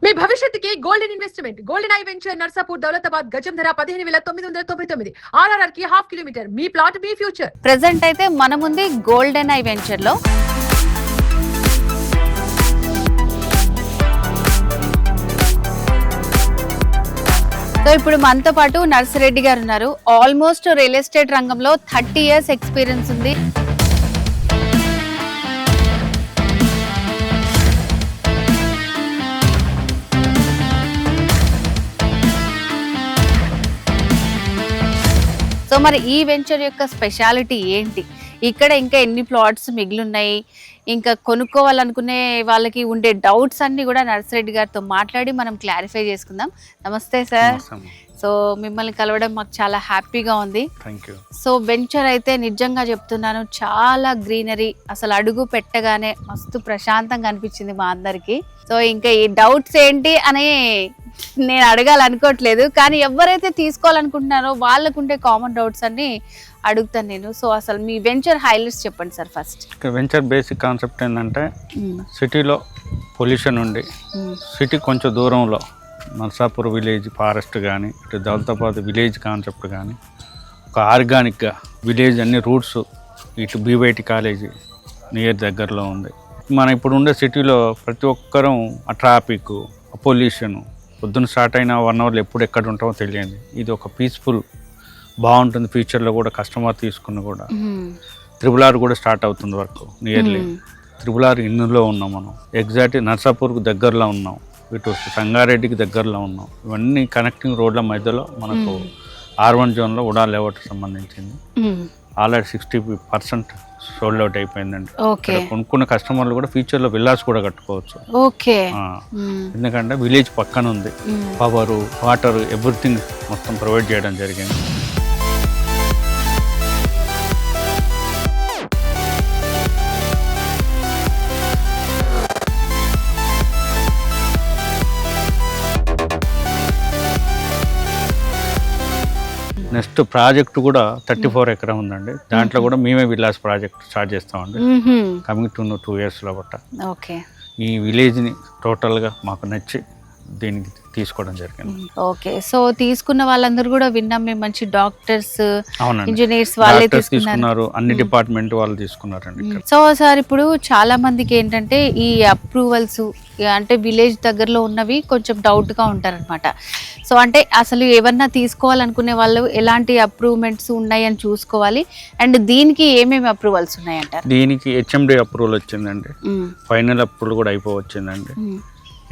మీ భవిష్యత్తుకి golden investment golden I venture Narsapur Daulatabad గజం ధర 15,999 RRR కి ½ కిలోమీటర్ మీ ప్లాట్ మీ ఫ్యూచర్. ప్రెసెంట్ అయితే మన ముందు గోల్డెన్ ఐ వెంచర్ లో సో ఇప్పుడు మనతో పాటు నర్సిరెడ్డి గారు ఉన్నారు. ఆల్మోస్ట్ రియల్ ఎస్టేట్ రంగంలో 30 years ఎక్స్పీరియన్స్ ఉంది. సో మరి ఈ వెంచర్ యొక్క స్పెషాలిటీ ఏంటి, ఇక్కడ ఇంకా ఎన్ని ప్లాట్స్ మిగిలిన్నాయి, ఇంకా కొనుక్కోవాలనుకునే వాళ్ళకి ఉండే డౌట్స్ అన్ని కూడా నర్సిరెడ్డి గారితో మాట్లాడి మనం క్లారిఫై చేసుకుందాం. నమస్తే సార్. సో మిమ్మల్ని కలవడం మాకు చాలా హ్యాపీగా ఉంది. సో వెంచర్ అయితే నిజంగా చెప్తున్నాను చాలా గ్రీనరీ, అసలు అడుగు పెట్టగానే మస్తు ప్రశాంతంగా అనిపించింది మా అందరికి. సో ఇంకా ఈ డౌట్స్ ఏంటి అని నేను అడగాలనుకోవట్లేదు, కానీ ఎవరైతే తీసుకోవాలనుకుంటున్నారో వాళ్ళకుంటే కామన్ డౌట్స్ అన్ని అడుగుతాను నేను. సో అసలు మీ వెంచర్ హైలైట్స్ చెప్పండి sir. First venture basic concept ఏంటంటే సిటీలో పొల్యూషన్ ఉండి సిటీ కొంచెం దూరంలో నర్సాపూర్ విలేజ్ ఫారెస్ట్ కానీ ఇటు దౌలతాబాద్ విలేజ్ కాన్సెప్ట్ కానీ ఒక ఆర్గానిక్గా విలేజ్ అన్ని రూట్స్ ఇటు బీవైటి కాలేజీ నియర్ దగ్గరలో ఉంది. మనం ఇప్పుడు ఉండే సిటీలో ప్రతి ఒక్కరం ఆ ట్రాఫిక్ పొల్యూషన్ పొద్దున్న స్టార్ట్ అయిన 1 hour ఎప్పుడు ఎక్కడ ఉంటామో తెలియదు. ఇది ఒక పీస్ఫుల్ బాగుంటుంది. ఫ్యూచర్లో కూడా కస్టమర్ తీసుకుని కూడా RRR కూడా స్టార్ట్ అవుతుంది వర్క్ నియర్లీ. RRR ఇన్నులో ఉన్నాం మనం, ఎగ్జాక్ట్ నర్సాపూర్కు దగ్గరలో ఉన్నాం, ఇటు సంగారెడ్డికి దగ్గరలో ఉన్నాం. ఇవన్నీ కనెక్టింగ్ రోడ్ల మధ్యలో మనకు R1 జోన్లో ఉడా లేఅవుట్ సంబంధించింది. ఆల్రెడీ 60% సోల్డ్ అవుట్ అయిపోయిందండి. కొనుక్కున్న కస్టమర్లు కూడా ఫ్యూచర్ లో విల్లాస్ కూడా కట్టుకోవచ్చు. ఎందుకంటే విలేజ్ పక్కన ఉంది, పవర్ వాటర్ ఎవ్రీథింగ్ మొత్తం ప్రొవైడ్ చేయడం జరిగింది. నెక్స్ట్ ప్రాజెక్ట్ కూడా 34 ఎకరం ఉందండి. దాంట్లో కూడా మేమే విల్లాస్ ప్రాజెక్ట్ స్టార్ట్ చేస్తామండి కమింగ్ 2 years లో. ఈ విలేజ్ని టోటల్గా మాకు నచ్చి దీనికి తీసుకోవడం జరిగింది. ఓకే, సో తీసుకున్న వాళ్ళందరూ కూడా విన్నాం మేము, మంచి డాక్టర్స్, ఇంజనీర్స్ వాళ్ళే తీసుకున్నారు, అన్ని డిపార్ట్మెంట్ వాళ్ళు తీసుకున్నారండి. సో సార్ ఇప్పుడు చాలా మందికి ఏంటంటే ఈ అప్రూవల్స్ అంటే విలేజ్ దగ్గరలో ఉన్నవి కొంచెం డౌట్ గా ఉంటారనమాట. సో అంటే అసలు ఏమన్నా తీసుకోవాలనుకునే వాళ్ళు ఎలాంటి అప్రూవ్మెంట్స్ ఉన్నాయని చూసుకోవాలి, అండ్ దీనికి ఏమేమి అప్రూవల్స్ ఉన్నాయంటారు? దీనికి HMD అప్రూవల్ వచ్చిందండి, ఫైనల్ అప్రూవల్ కూడా అయిపోవచ్చిందండి.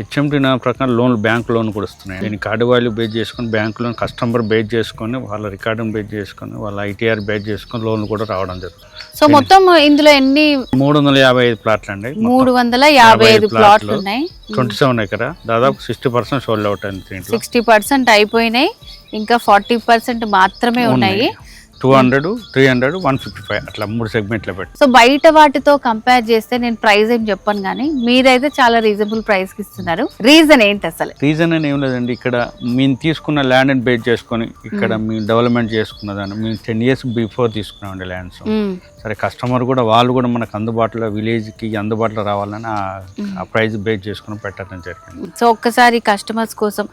HMD నా ప్రకారం లోన్ బ్యాంక్ లోన్ కూడా వస్తున్నాయి. దీన్ని కార్డు వాల్యూ బేస్ చేసుకొని బ్యాంక్ లోన్ కస్టమర్ బేస్ చేసుకొని వాళ్ళ రికార్డును బేస్ చేసుకొని వాళ్ళ ITR బేస్ చేసుకొని లోన్ కూడా రావడం జరుగుతుంది. సో మొత్తం ఇందులో ఎన్ని 355 ప్లాట్లు అండి. 355 ప్లాట్లు ఉన్నాయి. 27 ఎకరా, దాదాపు 60% సోల్డ్ అవుట్ అయింది. 60% అయిపోయినాయి, ఇంకా 40% మాత్రమే ఉన్నాయి. 200, 300, 155 అట్లా 3 సెగ్మెంట్లో పెట్టి. సో బయట వాటితో కంపేర్ చేస్తే నేను ప్రైస్ ఏం చెప్పను, కానీ మీరైతే చాలా రీజనబుల్ ప్రైస్ కి ఇస్తున్నారు. రీజన్ ఏంటి అసలు? రీజన్ అని ఏం లేదండి, ఇక్కడ మేము తీసుకున్న ల్యాండ్ బేస్ చేసుకొని ఇక్కడ మేము డెవలప్మెంట్ చేసుకున్నదాన్ని మేము 10 years బిఫోర్ తీసుకున్నామండి ల్యాండ్స్. సరే కస్టమర్ కూడా వాళ్ళు కూడా మనకు అందుబాటులో విలేజ్కి అందుబాటులో రావాలని ఆ ప్రైస్ బేస్ చేసుకుని పెట్టడం జరిగింది. సో ఒక్కసారి కస్టమర్స్ కోసం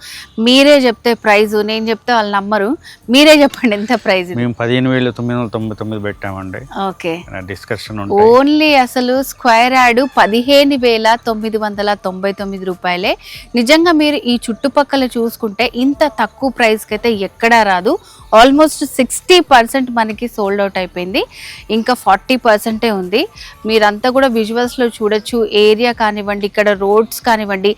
మీరే చెప్తే ప్రైస్, నేను చెప్తే వాళ్ళు నమ్మరు, మీరే చెప్పండి ఎంత ప్రైస్? మేము 15,999 పెట్టామండి. ఓకే, డిస్కషన్ ఓన్లీ అసలు స్క్వేర్ యార్డ్ 15,999 రూపాయలే. నిజంగా మీరు ఈ చుట్టుపక్కల చూసుకుంటే ఇంత తక్కువ ప్రైస్కి అయితే ఎక్కడా రాదు. ఆల్మోస్ట్ 60% మనకి సోల్డ్ అవుట్ అయిపోయింది, ఇంకా 40% ఉంది. మీరంతా కూడా విజువల్స్లో చూడొచ్చు. ఏరియా కానివ్వండి, ఇక్కడ రోడ్స్ కానివ్వండి,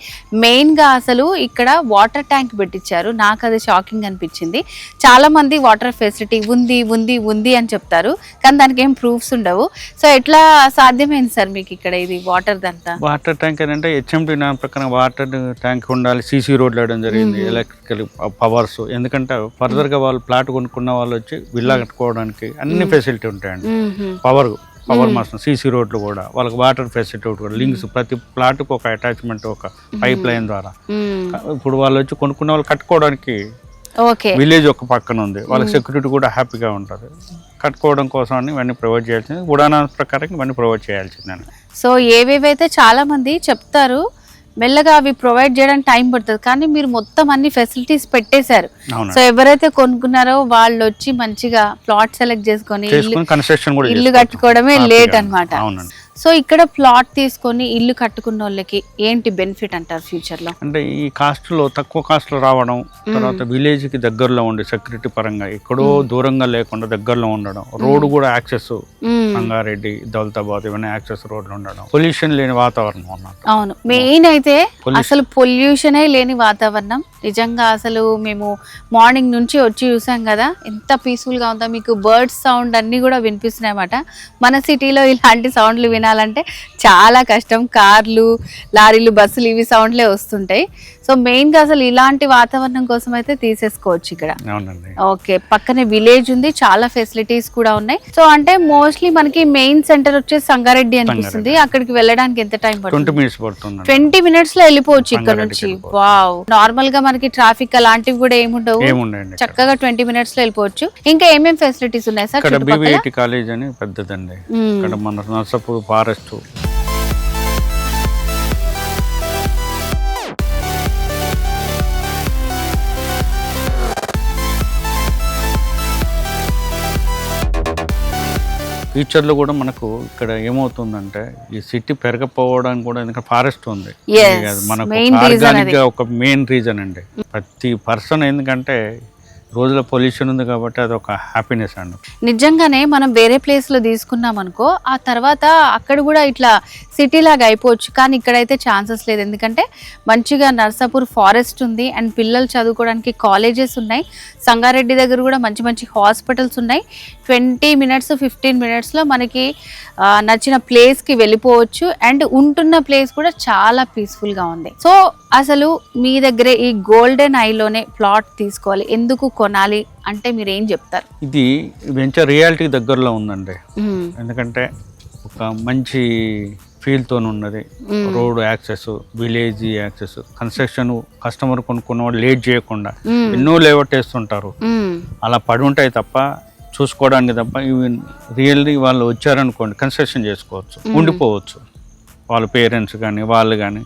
మెయిన్గా అసలు ఇక్కడ వాటర్ ట్యాంక్ పెట్టించారు. నాకు అది షాకింగ్ అనిపించింది. చాలామంది వాటర్ ఫెసిలిటీ ఉంది ఉంది ఉంది అని చెప్తారు, కానీ దానికి ఏం ప్రూఫ్స్ ఉండవు. సో ఎట్లా సాధ్యమైంది సార్ మీకు ఇక్కడ ఇది వాటర్ దంతా? వాటర్ ట్యాంక్ అంటే HMD నా ప్రకారం వాటర్ ట్యాంక్ ఉండాలి, CC రోడ్లు వేయడం జరిగింది, ఎలక్ట్రికల్ పవర్స్. ఎందుకంటే ఫర్దర్గా వాళ్ళు ప్లాట్ కొనుక్కున్న వాళ్ళు వచ్చి విల్లా కట్టుకోవడానికి అన్ని ఫెసిలిటీ ఉంటాయండి. పవర్ మాత్రం CC రోడ్లు కూడా వాళ్ళకి వాటర్ ఫెసిలిటీ కూడా లింక్స్ ప్రతి ప్లాట్కు ఒక అటాచ్మెంట్, ఒక పైప్ లైన్ ద్వారా ఇప్పుడు వాళ్ళు వచ్చి కొనుక్కున్న వాళ్ళు కట్టుకోవడానికి విలేజ్ ఒక పక్కన ఉంది, వాళ్ళకి సెక్యూరిటీ కూడా హ్యాపీగా ఉంటుంది. కట్టుకోవడం కోసం అని ఇవన్నీ ప్రొవైడ్ చేయాల్సింది, ఉడానా ప్రకారం ఇవన్నీ ప్రొవైడ్ చేయాల్సిందని. సో ఏవేవైతే చాలా మంది చెప్తారు మెల్లగా అవి ప్రొవైడ్ చేయడానికి టైం పడుతుంది, కానీ మీరు మొత్తం అన్ని ఫెసిలిటీస్ పెట్టేశారు. అవునండి. సో ఎవరైతే కొనుక్కున్నారో వాళ్ళు వచ్చి మంచిగా ప్లాట్ సెలెక్ట్ చేసుకొని కన్స్ట్రక్షన్ కూడా ఇల్లు కట్టుకోవడమే లేట్ అన్నమాట. అవునండి. సో ఇక్కడ ప్లాట్ తీసుకొని ఇల్లు కట్టుకున్న వాళ్ళకి ఏంటి బెనిఫిట్ అంటారు ఫ్యూచర్ లో? అంటే ఈ కాస్ట్ లో తక్కువ కాస్ట్ లో రావడం, తర్వాత విలేజ్ కి దగ్గరలో ఉండి సెక్యూరిటీ పరంగా ఎక్కడో దూరంగా లేకుండా దగ్గరలో ఉండడం, రోడ్డు కూడా యాక్సెస్ సంగారెడ్డి, దౌలతాబాద్ ఇవన్నీ యాక్సెస్ రోడ్లు ఉండడం, పొల్యూషన్ లేని వాతావరణం ఉన్నట్టు. అవును, మెయిన్ అయితే అసలు పొల్యూషనే లేని వాతావరణం. నిజంగా అసలు మేము మార్నింగ్ నుంచి వచ్చి చూసాం కదా, ఎంత పీస్ఫుల్ గా ఉందో. మీకు బర్డ్స్ సౌండ్ అన్ని కూడా వినిపిస్తున్నాయి అన్నమాట. మన సిటీలో ఇలాంటి సౌండ్లు వినాలంటే చాలా కష్టం. కార్లు, లారీలు, బస్సులు ఇవి సౌండ్లే వస్తుంటాయి. సో మెయిన్ గా అసలు ఇలాంటి వాతావరణం కోసం అయితే తీసేసుకోవచ్చు ఇక్కడ. ఓకే, పక్కనే విలేజ్ ఉంది, చాలా ఫెసిలిటీస్ కూడా ఉన్నాయి. సో అంటే మోస్ట్లీ మనకి మెయిన్ సెంటర్ వచ్చేసి సంగారెడ్డి అనిపిస్తుంది. అక్కడికి వెళ్ళడానికి ఎంత టైం పడుతుంది? 20 minutes లో వెళ్ళిపోవచ్చు ఇక్కడ నుంచి. వావ్, నార్మల్ గా మనకి ట్రాఫిక్ అలాంటివి కూడా ఏముండవు, చక్కగా 20 minutes లో వెళ్ళిపోవచ్చు. ఇంకా ఏమేమి ఫెసిలిటీస్ ఉన్నాయి సార్? కాలేజ్ అని పెద్దదండి, ఇక్కడ మన నర్సాపూర్ ఫారెస్ట్, ఫ్యూచర్లో కూడా మనకు ఇక్కడ ఏమవుతుందంటే ఈ సిటీ పెరగపోవడానికి కూడా ఎందుకంటే ఫారెస్ట్ ఉంది, మనకు ఆర్గానిక్ గా ఒక మెయిన్ రీజన్ అండి. ప్రతి పర్సన్ ఎందుకంటే రోజుల పొల్యూషన్ ఉంది కాబట్టి అది ఒక హ్యాపీనెస్ అండి. నిజంగానే మనం వేరే ప్లేస్ లో తీసుకున్నాం అనుకో, ఆ తర్వాత అక్కడ కూడా ఇట్లా సిటీ లాగా అయిపోవచ్చు, కానీ ఇక్కడైతే ఛాన్సెస్ లేదు. ఎందుకంటే మంచిగా నర్సాపూర్ ఫారెస్ట్ ఉంది, అండ్ పిల్లలు చదువుకోవడానికి కాలేజెస్ ఉన్నాయి. సంగారెడ్డి దగ్గర కూడా మంచి మంచి హాస్పిటల్స్ ఉన్నాయి. 20 minutes 15 minutes లో మనకి నచ్చిన ప్లేస్ కి వెళ్ళిపోవచ్చు, అండ్ ఉంటున్న ప్లేస్ కూడా చాలా పీస్ఫుల్ గా ఉంది. సో అసలు మీ దగ్గరే ఈ గోల్డెన్ ఐలోనే ప్లాట్ తీసుకోవాలి, ఎందుకు కొనాలి అంటే మీరు ఏం చెప్తారు? ఇది వెంచర్ రియాలిటీ దగ్గరలో ఉందండి. ఎందుకంటే ఒక మంచి ఫీల్ తో ఉన్నది, road access, village access, construction customer కొనుక్కున్నవాడు లేట్ చేయకుండా ఎన్నో లేఅవుట్ వేస్తుంటారు, అలా పడి ఉంటాయి తప్ప చూసుకోవడానికి తప్ప. ఇవి రియల్లీ వాళ్ళు వచ్చారనుకోండి కన్స్ట్రక్షన్ చేసుకోవచ్చు, ఉండిపోవచ్చు. వాళ్ళ పేరెంట్స్ కానీ వాళ్ళు కానీ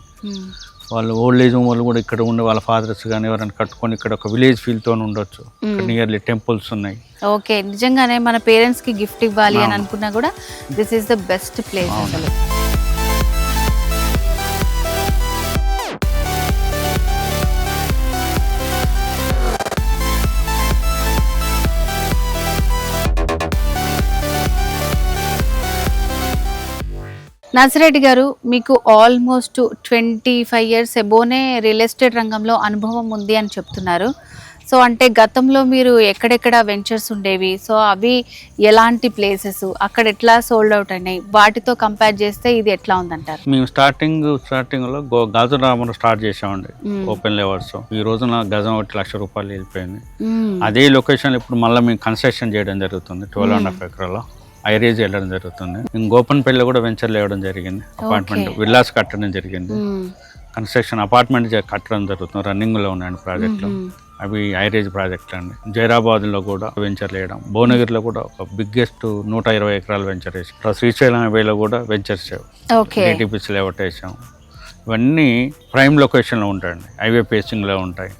వాళ్ళు ఓల్డ్ ఏజ్ వాళ్ళు కూడా ఇక్కడ ఉండి వాళ్ళ ఫాదర్స్ కానీ ఎవరైనా కట్టుకొని ఇక్కడ ఒక విలేజ్ ఫీల్ తో ఉండొచ్చు. నియర్లీ టెంపుల్స్ ఉన్నాయి. ఓకే, నిజంగానే మన పేరెంట్స్ కి గిఫ్ట్ ఇవ్వాలి అని అనుకున్నా కూడా this is the best place అసలు. నర్సిరెడ్డి గారు, మీకు ఆల్మోస్ట్ 25 years ఎబోనే రియల్ ఎస్టేట్ రంగంలో అనుభవం ఉంది అని చెప్తున్నారు. సో అంటే గతంలో మీరు ఎక్కడెక్కడ వెంచర్స్ ఉండేవి, సో అవి ఎలాంటి ప్లేసెస్, అక్కడ ఎట్లా సోల్డ్ అవుట్ అయినాయి, వాటితో కంపేర్ చేస్తే ఇది ఎట్లా ఉందంటారు? మేము స్టార్టింగ్లో గాజురామలో స్టార్ట్ చేసామండి, ఓపెన్ లెవర్స్. ఈ రోజున గజం 1 లక్ష రూపాయలు వెళ్ళిపోయింది. అదే లొకేషన్ ఇప్పుడు మళ్ళీ మేము కన్స్ట్రక్షన్ చేయడం జరుగుతుంది. 12.5 acres ఐరేజ్ వెళ్ళడం జరుగుతుంది. గోపన్పల్లి కూడా వెంచర్లు వేయడం జరిగింది, అపార్ట్మెంట్ విల్లాస్ కట్టడం జరిగింది. కన్స్ట్రక్షన్ అపార్ట్మెంట్ కట్టడం జరుగుతుంది, రన్నింగ్ లో ఉన్నాయండి ప్రాజెక్టులు. అవి ఐరేజ్ ప్రాజెక్టులు అండి. జైరాబాద్లో కూడా వెంచర్లు వేయడం, భువనగిరిలో కూడా ఒక బిగ్గెస్ట్ 120 acres వెంచర్ వేసాం. శ్రీశైలం హైవేలో కూడా వెంచర్స్ డిటిపిసి లేఅవుట్ వేసాం. ఇవన్నీ ప్రైమ్ లొకేషన్లో ఉంటాయండి, హైవే పేసింగ్లో ఉంటాయి.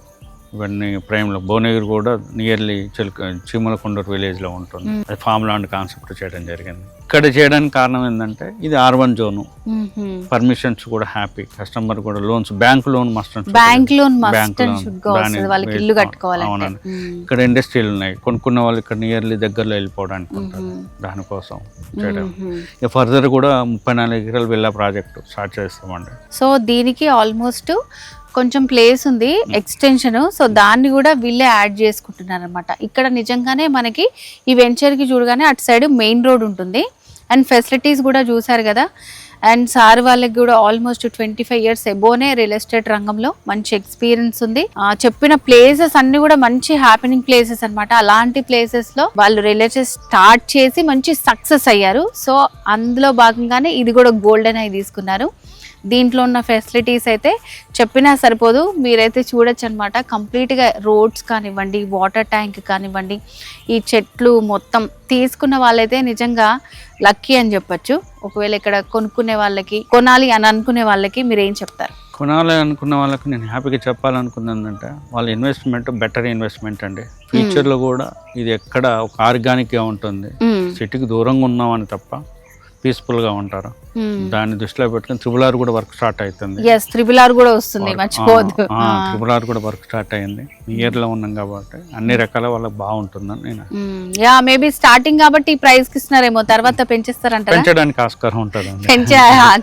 ఇవన్నీ ప్రైమ్లో. భువనగిరి కూడా నియర్లీ చీమలకొండూరు విలేజ్లో ఉంటుంది. అది ఫామ్ ల్యాండ్ కాన్సెప్ట్ చేయడం జరిగింది. ఇక్కడ చేయడానికి కారణం ఏంటంటే ఇది R1 జోను, పర్మిషన్స్ కూడా హ్యాపీ, కస్టమర్ కూడా లోన్స్, బ్యాంక్ లోన్ మస్ట్, అవునండి. ఇక్కడ ఇండస్ట్రీలు ఉన్నాయి, కొనుక్కున్న వాళ్ళు ఇక్కడ నియర్లీ దగ్గరలో వెళ్ళిపోవడానికి ఉంటుంది, దానికోసం చేయడం. ఇక ఫర్దర్ కూడా 34 acres విల్లా ప్రాజెక్టు స్టార్ట్ చేస్తామండి. సో దీనికి ఆల్మోస్ట్ కొంచెం ప్లేస్ ఉంది, ఎక్స్టెన్షన్. సో దాన్ని కూడా వీళ్ళే యాడ్ చేసుకుంటున్నారు అనమాట. ఇక్కడ నిజంగానే మనకి ఈ వెంచర్కి చూడగానే అటు సైడ్ మెయిన్ రోడ్ ఉంటుంది, అండ్ ఫెసిలిటీస్ కూడా చూసారు కదా. అండ్ సార్ వాళ్ళకి కూడా ఆల్మోస్ట్ 25 years ఎబోనే రియల్ ఎస్టేట్ రంగంలో మంచి ఎక్స్పీరియన్స్ ఉంది. చెప్పిన ప్లేసెస్ అన్ని కూడా మంచి హ్యాపెనింగ్ ప్లేసెస్ అనమాట. అలాంటి ప్లేసెస్ లో వాళ్ళు రియల్ ఎస్టేట్ స్టార్ట్ చేసి మంచి సక్సెస్ అయ్యారు. సో అందులో భాగంగానే ఇది కూడా గోల్డెన్ ఐ తీసుకున్నారు. దీంట్లో ఉన్న ఫెసిలిటీస్ అయితే చెప్పినా సరిపోదు, మీరైతే చూడొచ్చు అనమాట. కంప్లీట్గా రోడ్స్ కానివ్వండి, వాటర్ ట్యాంక్ కానివ్వండి, ఈ చెట్లు మొత్తం తీసుకున్న వాళ్ళైతే నిజంగా లక్కీ అని చెప్పొచ్చు. ఒకవేళ ఇక్కడ కొనుక్కునే వాళ్ళకి, కొనాలి అని అనుకునే వాళ్ళకి మీరు ఏం చెప్తారు? కొనాలి అనుకున్న వాళ్ళకి నేను హ్యాపీగా చెప్పాలనుకున్నది ఏంటంటే వాళ్ళ ఇన్వెస్ట్మెంట్ బెటర్ ఇన్వెస్ట్మెంట్ అండి. ఫ్యూచర్లో కూడా ఇది ఎక్కడ ఒక ఆర్గానిక్గా ఉంటుంది. సిటీకి దూరంగా ఉన్నామని తప్ప పీస్ఫుల్గా ఉంటారు. దాన్ని దృష్టిలో పెట్టుకుని త్రిబుల్ కూడా వర్క్ స్టార్ట్ అవుతుంది. త్రిబుల్ కూడా వస్తుంది, మర్చిపోవద్దు. త్రిబుల్ కూడా వర్క్ స్టార్ట్ అయింది. ఇయర్ లో ఉన్నాం కాబట్టి అన్ని రకాల వాళ్ళకి బాగుంటుందని నేను మేబీ స్టార్టింగ్ కాబట్టి ఈ ప్రైస్ కి ఇస్తున్నారేమో, తర్వాత పెంచేస్తారంటారా? పెంచడానికి ఆస్కారం ఉంటుంది, పెంచే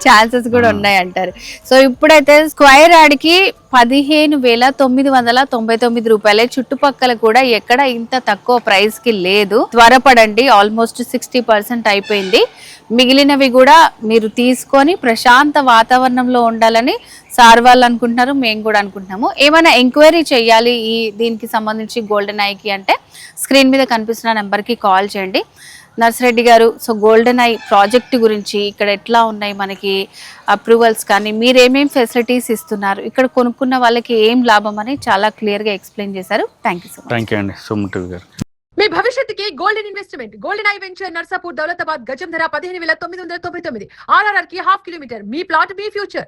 ఛాన్సెస్ కూడా ఉన్నాయి అంటారు. సో ఇప్పుడైతే స్క్వేర్ యార్డ్కి 15,999 రూపాయలే. చుట్టుపక్కల కూడా ఎక్కడ ఇంత తక్కువ ప్రైస్ కి లేదు. త్వరపడండి, ఆల్మోస్ట్ 60% అయిపోయింది. మిగిలినవి కూడా మీరు తీసుకొని ప్రశాంత వాతావరణంలో ఉండాలని సార్ వాళ్ళు అనుకుంటున్నారు, మేము కూడా అనుకుంటున్నాము. ఏమైనా ఎంక్వైరీ చేయాలి ఈ దీనికి సంబంధించి గోల్డెన్ ఐకి అంటే స్క్రీన్ మీద కనిపిస్తున్న నెంబర్కి కాల్ చేయండి. నర్సిరెడ్డి గారు, సో గోల్డెన్ ఐ ప్రాజెక్ట్ గురించి ఇక్కడ ఎట్లా ఉన్నాయి మనకి అప్రూవల్స్ కానీ మీరు ఏమేమి ఫెసిలిటీస్ ఇస్తున్నారు, ఇక్కడ కొనుక్కున్న వాళ్ళకి ఏం లాభం అని చాలా క్లియర్గా ఎక్స్ప్లెయిన్ చేశారు. Thank you so much. Thank you అండి సుమన్ గారు. మీ భవిష్యత్తుకి golden investment golden I venture Narsapur Daulatabad గజం ధర 15,999. RRR కి ½ కిలోమీటర్. మీ ప్లాట్ మీ ఫ్యూచర్.